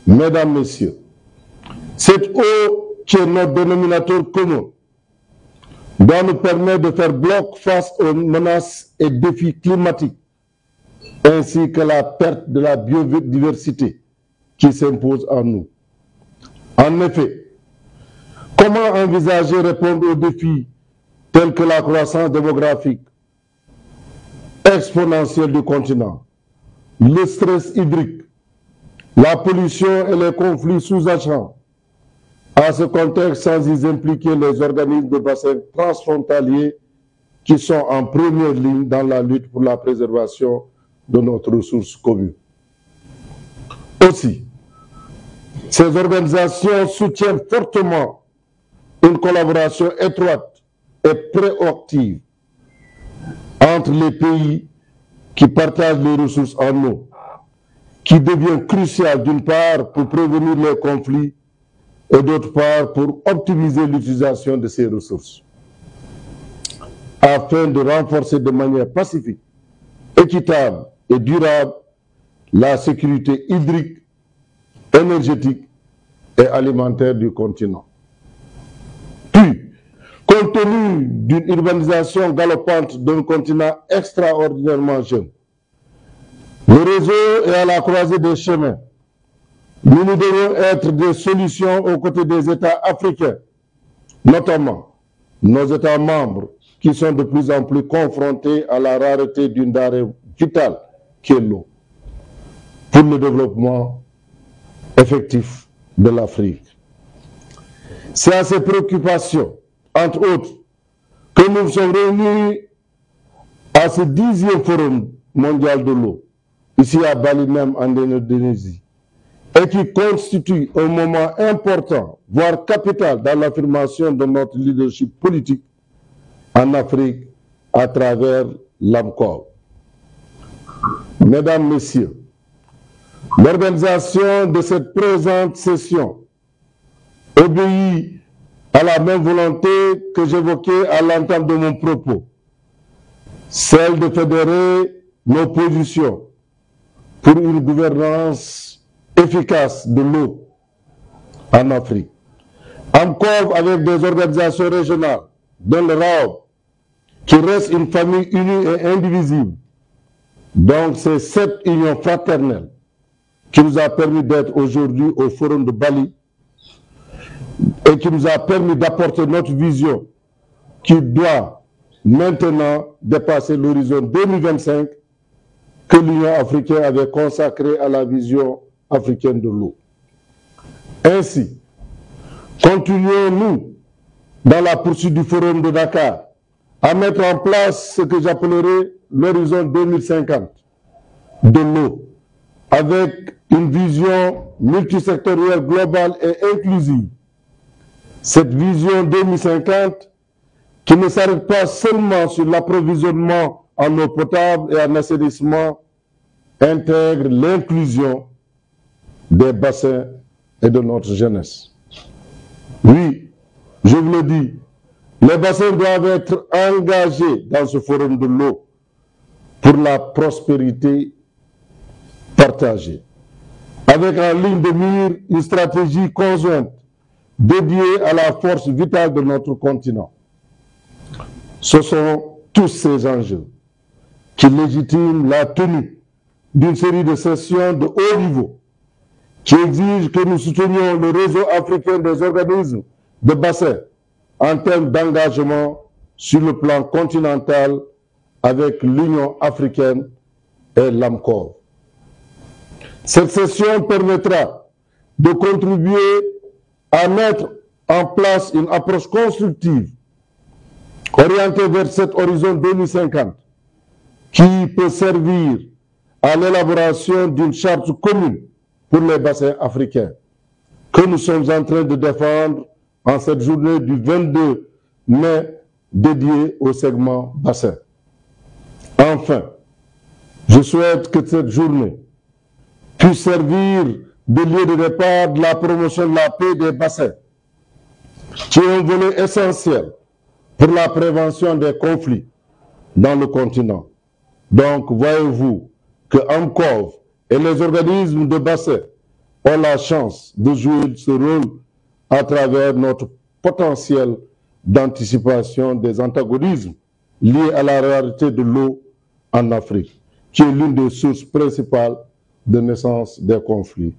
Mesdames, Messieurs, cette eau qui est notre dénominateur commun doit nous permettre de faire bloc face aux menaces et défis climatiques, ainsi que la perte de la biodiversité qui s'impose à nous. En effet, comment envisager répondre aux défis tels que la croissance démographique exponentielle du continent, le stress hydrique, la pollution et les conflits sous-jacents, à ce contexte sans y impliquer les organismes de bassin transfrontaliers qui sont en première ligne dans la lutte pour la préservation de notre ressource commune. Aussi, ces organisations soutiennent fortement une collaboration étroite et proactive entre les pays qui partagent les ressources en eau, qui devient crucial d'une part pour prévenir les conflits et d'autre part pour optimiser l'utilisation de ces ressources, afin de renforcer de manière pacifique, équitable et durable la sécurité hydrique, énergétique et alimentaire du continent. Puis, compte tenu d'une urbanisation galopante d'un continent extraordinairement jeune, le réseau est à la croisée des chemins. Nous devons être des solutions aux côtés des États africains, notamment nos États membres qui sont de plus en plus confrontés à la rareté d'une denrée vitale qui est l'eau, pour le développement effectif de l'Afrique. C'est à ces préoccupations, entre autres, que nous sommes réunis à ce 10e Forum mondial de l'eau, ici à Bali même en Indonésie, et qui constitue un moment important, voire capital dans l'affirmation de notre leadership politique en Afrique à travers l'AMCOV. Mesdames, Messieurs, l'organisation de cette présente session obéit à la même volonté que j'évoquais à l'entame de mon propos, celle de fédérer nos positions pour une gouvernance efficace de l'eau en Afrique. AMCOV avec des organisations régionales, dont le RAOB, qui reste une famille unie et indivisible. Donc c'est cette union fraternelle qui nous a permis d'être aujourd'hui au Forum de Bali et qui nous a permis d'apporter notre vision qui doit maintenant dépasser l'horizon 2025 que l'Union africaine avait consacré à la vision africaine de l'eau. Ainsi, continuons-nous dans la poursuite du Forum de Dakar à mettre en place ce que j'appellerai l'horizon 2050 de l'eau, avec une vision multisectorielle globale et inclusive. Cette vision 2050 qui ne s'arrête pas seulement sur l'approvisionnement en eau potable et en assainissement intègre l'inclusion des bassins et de notre jeunesse. Oui, je vous le dis, les bassins doivent être engagés dans ce forum de l'eau pour la prospérité partagée, avec en ligne de mire une stratégie conjointe dédiée à la force vitale de notre continent. Ce sont tous ces enjeux qui légitiment la tenue d'une série de sessions de haut niveau qui exigent que nous soutenions le réseau africain des organismes de bassin en termes d'engagement sur le plan continental avec l'Union africaine et l'AMCOV. Cette session permettra de contribuer à mettre en place une approche constructive orientée vers cet horizon 2050 qui peut servir à l'élaboration d'une charte commune pour les bassins africains que nous sommes en train de défendre en cette journée du 22 mai dédiée au segment bassin. Enfin, je souhaite que cette journée puisse servir de lieu de départ de la promotion de la paix des bassins, qui est un volet essentiel pour la prévention des conflits dans le continent. Donc, voyez-vous que AMCOV et les organismes de bassin ont la chance de jouer ce rôle à travers notre potentiel d'anticipation des antagonismes liés à la rareté de l'eau en Afrique, qui est l'une des sources principales de naissance des conflits.